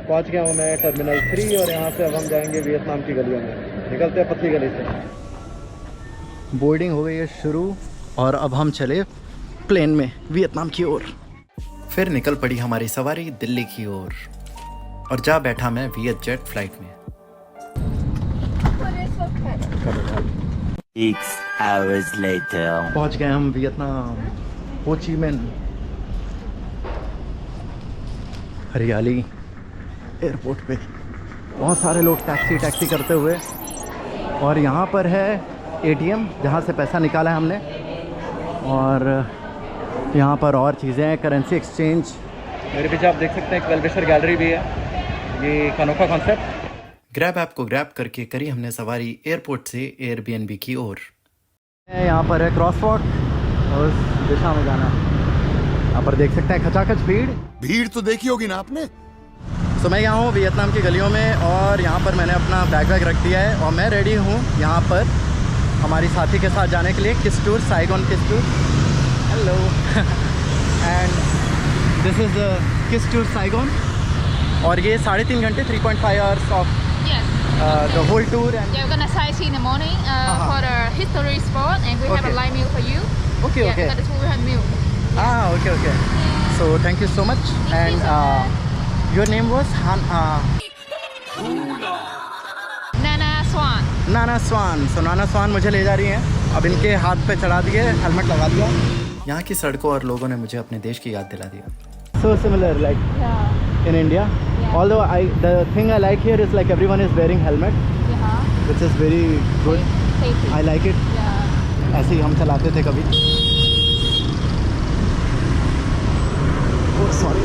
पहुंच गया हूँ मैं टर्मिनल 3 और यहाँ से अब हम जाएंगे वियतनाम की गलियों में। निकलते हैं पतली गली से। बोर्डिंग हो गई है शुरू और अब हम चले प्लेन में वियतनाम की ओर। फिर निकल पड़ी हमारी सवारी दिल्ली की ओर और जा बैठा मैं वियत जेट फ्लाइट में। 6 hours later. पहुंच गए हम वियतनाम, हो ची मिन। हरियाली एयरपोर्ट पे बहुत सारे लोग टैक्सी करते हुए, और यहाँ पर है एटीएम जहाँ से पैसा निकाला है हमने, और यहाँ पर और चीज़ें हैं, करेंसी एक्सचेंज। मेरे पीछे आप देख सकते हैं वेलविशर गैलरी भी है। ये एक अनोखा कॉन्सेप्ट। ग्रैब ऐप को ग्रैब करके करी हमने सवारी एयरपोर्ट से एयरबीएनबी की ओर। यहाँ पर है क्रॉस वॉक और उस दिशा में जाना है। यहाँ पर देख सकते हैं खचाखच भीड़ तो देखी होगी ना आपने। तो मैं यहाँ हूँ वियतनाम की गलियों में और यहाँ पर मैंने अपना बैग रख दिया है और मैं रेडी हूँ यहाँ पर हमारी साथी के साथ जाने के लिए किस टूर, साइगॉन किस tour. Hello and this is किस टूर साइगॉन, और ये 3.5 घंटे 3.5 hours of the whole tour. And yeah, we're gonna sightsee in the morning for the history spot, and we have a light meal for you. Okay, yeah, okay. That's what we have meal. Okay, okay. So thank you so much. And your name was Nana Swan. नाना स्वान। सो नाना स्वान मुझे ले जा रही हैं। अब इनके हाथ पे चढ़ा दिए, हेलमेट लगा दिया। यहाँ की सड़कों और लोगों ने मुझे अपने देश की याद दिला दिया। So similar like in India. Although the thing I like here is like everyone is wearing helmet, which is very good. Safety. I like it. ऐसे ही हम चलाते थे कभी। Oh sorry.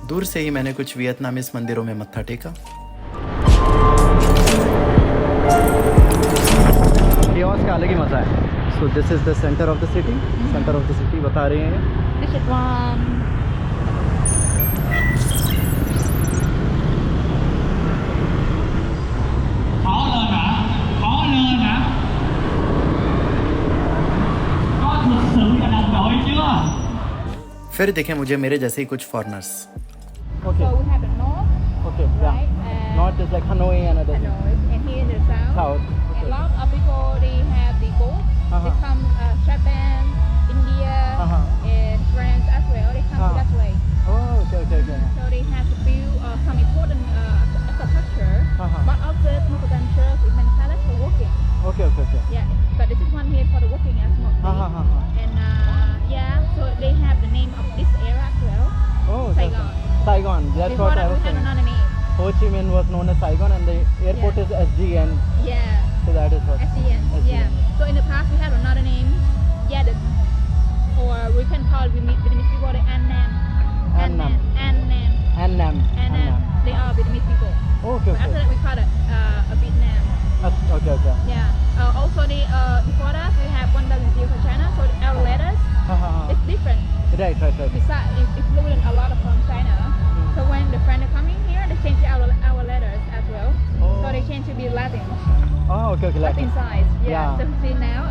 दूर से ही मैंने कुछ वियतनामीज मंदिरों में मत्था टेका। कियोस्क का अलग ही मजा है। So this is the centre of the city. Centre of the city बता रहे हैं। This is one. फिर देखें मुझे मेरे जैसे ही कुछ foreigners. So we have the north, right? And North is like Hanoi and other. Hanoi, and here in the south. South. And a lot of people they have the boat. They come Japan, India, and France as well. They come that way. Oh, okay. So they have to build some important infrastructure. One of the important church is in Palace for working. Okay. Yeah, but this is one here for the working as well. And so they have the name of this area as well. Oh, Saigon. Saigon. That's Before what I that was we have saying. another name. Ho Chi Minh was known as Saigon, and the airport is SGN. Yeah. So that is what. SCN. Yeah. So in the past we had another name, Yadin, or we can call Vietnamese people the Annam. Annam. Annam. They are Vietnamese people. Okay. But after that we call it a Vietnam. Okay. Yeah. Also before that we have 1,000 for China, so our letters it's different. Right. Besides, it's including a lot of from China. So when the friends are coming here, they change our letters as well. So they change to be Latin. Oh, okay. Latin size. Yeah. So see now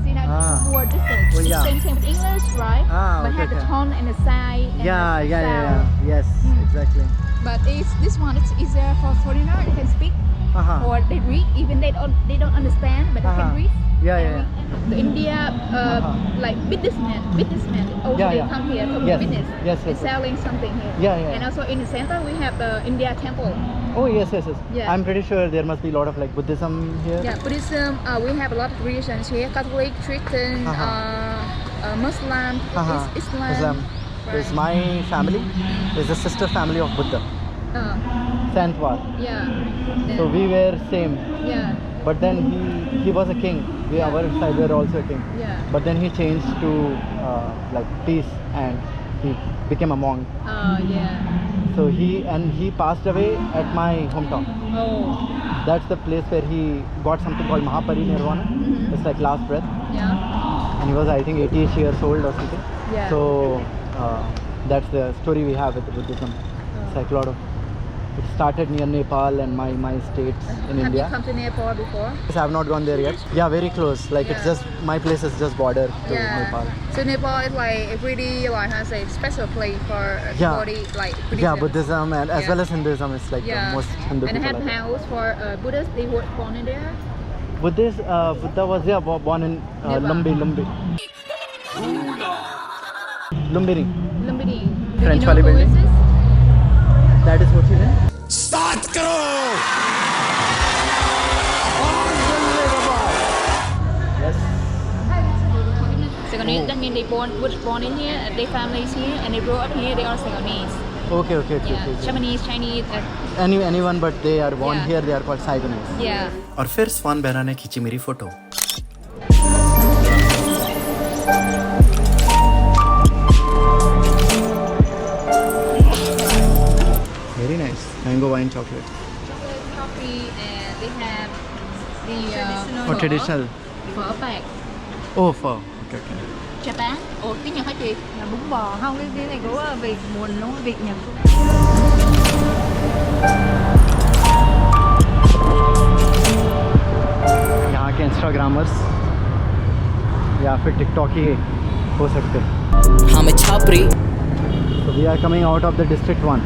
it's more distance. Well, yeah. Same with English, right? But have the tone and the side. And the sound. Yes, exactly. But this one it's easier for foreigner. They can speak or they read. Even they don't understand, but they can read. Yeah. The India like businessmen also they come here to do business. Yes. Selling something here. Yeah. And also in the center we have the India temple. Oh yes. Yeah. I'm pretty sure there must be a lot of like Buddhism here. Yeah, Buddhism. We have a lot of religions here: Catholic, Christian, Muslim, Islam. Right. Is my family is a sister family of Buddha. Santwar. Yeah. So we were same. Yeah. But then he was a king. Our side were also a king. Yeah. But then he changed to like peace, and he became a monk. Yeah. So he passed away at my hometown. Oh. That's the place where he got something called Mahaparinirvana. It's like last breath. Yeah. And he was I think 80 years old or something. Yeah. So that's the story we have with the Buddhism. It's like a lot of It started near Nepal and my states in Have India. you come to Nepal before? Yes, I have not gone there yet. Yeah, very close. Like it's Yeah. just my place is just border to Nepal. So Nepal is like a really like how to say special place for Yeah. body like Buddhism. Yeah, Buddhism and as Yeah. well as Hinduism is like the most Hindu and they people. have are there. house for Buddhists. They were born in there. Buddha was born in Nepal. Lumbini. Lumbini. Lumbini. French you know वाली who building. is this? That is Ho Chi Minh. Start करो. Yes. Saigonese. That means they was born in here. Their families here, and they grew up here. They are Saigonese. Okay. Yeah. Japanese, Chinese. Anyone but they are born Yeah. here. They are called Saigonese. Yeah. और फिर स्वान बहना ने खींची मेरी photo. Very nice. Mango wine chocolate. Chocolate, coffee, and they have the Oh, traditional. phở bạc. Oh, pho. Okay. Japan. Ồ, tiếng Nhật hả chị? Là bún bò không, cái này của Việt buồn đúng không? Việt Nhật. यहाँ के Instagrammers या फिर टिकटॉकी हो सकते हैं. हमें Chhapri. So we are coming out of the district 1.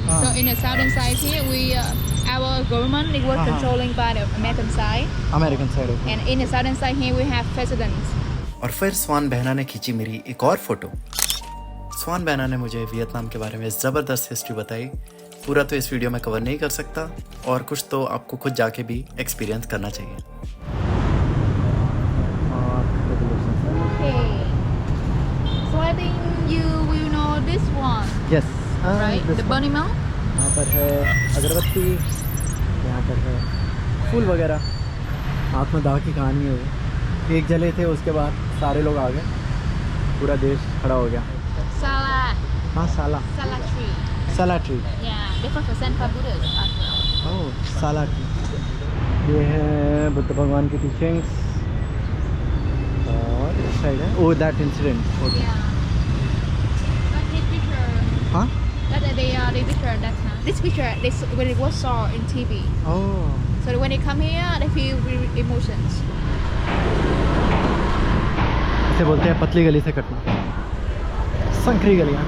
So in the southern side here, our government they were controlling by the American side, American side. Okay. and in the southern side here we have presidents. और फिर स्वान बहना ने खींची मेरी एक और photo. स्वान बहना ने मुझे वियतनाम के बारे में ज़बरदस्त हिस्ट्री बताई. पूरा तो इस वीडियो में कवर नहीं कर सकता और कुछ तो आपको खुद जाके भी एक्सपीरियंस करना चाहिए. Okay. So I think you will know this one, Yes. right? The Burning Man. यहाँ पर है अगरबत्ती, यहाँ पर है फूल वगैरह. आत्मदाह की कहानी है वो. एक जले थे, उसके बाद सारे लोग आ गए, पूरा देश खड़ा हो गया. Sala. हाँ, साला Tree. साला tree. Yeah, they represent for Buddhists as well. ओह, साला ट्री. ये है बुद्ध भगवान की टीचिंग्स. और इस साइड है oh that incident. Okay. Yeah. But this picture, हाँ. that they picture that time. This picture, when it was saw in TV. Oh. So when they come here, they feel real emotions. इसे बोलते हैं पतली गली से कटना. संकरी गलियाँ.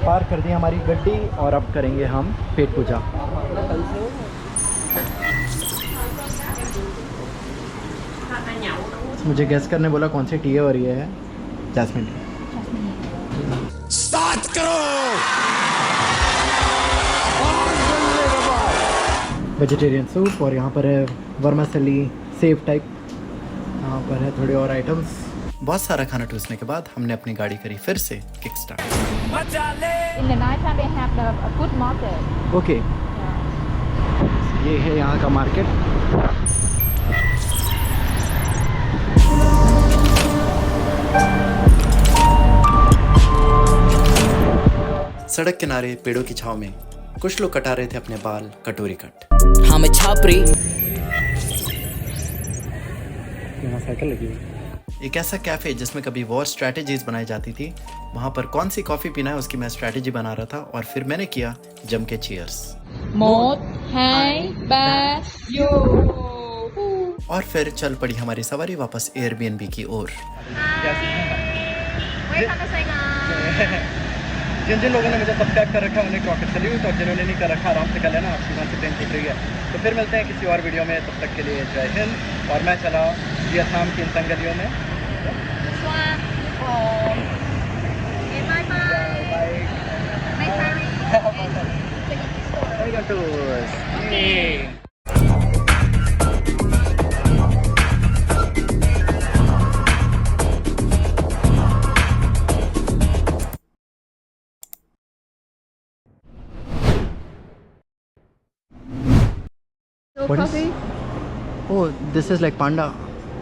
पार कर दी हमारी गड्डी और अब करेंगे हम पेट पूजा. मुझे गैस करने बोला कौन सी टी है और ये है जैस्मिन टी. स्टार्ट करो. वेजिटेरियन सूप और यहाँ पर है वर्मासेली सेव टाइप. यहाँ पर है थोड़े और आइटम्स. बहुत सारा खाना टूसने के बाद हमने अपनी गाड़ी करी फिर से kick start. In the night time, they have the food market. Okay. ये है यहाँ का मार्केट. सड़क किनारे पेड़ों की छाव में कुछ लोग कटा रहे थे अपने बाल कटोरी कट. हमें छापरी. यहाँ साइकिल लगी हुई. एक ऐसा कैफे जिसमें कभी वॉर स्ट्रैटेजीज बनाई जाती थी. वहाँ पर कौन सी कॉफ़ी पीना है उसकी मैं स्ट्रैटेजी बना रहा था और फिर मैंने किया जम के चीयर्स. 1, 2, 3, yo. और फिर चल पड़ी हमारी सवारी वापस एयरबीएनबी की ओर. जिन जिन लोगों ने मुझे सब्सक्राइब कर रखा है उन्हें क्रॉकेट सल्यूट और जिन्होंने नहीं कर रखा आराम से कर लेना. आपकी वहाँ से ट्रेन छूट रही है. तो फिर मिलते हैं किसी और वीडियो में. तब तक के लिए जय हिंद. और मैं चला वियतनाम की इन संगलियों में. So What is- coffee, Oh, this is like Panda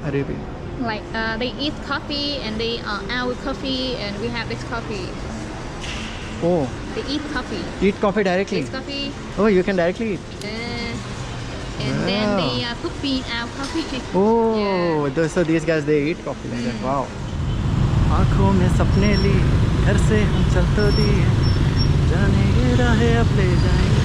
Arabia. like they eat coffee and they out with coffee, and we have this coffee. Oh, They eat coffee. eat coffee directly. Eat coffee, Oh, you can directly eat. and then Wow. they put bean out coffee. Oh, so these guys they eat coffee like that. Wow. आँखों में सपने लिए घर से हम चल तो दिए जाने ये राहें अब ले जाएंगे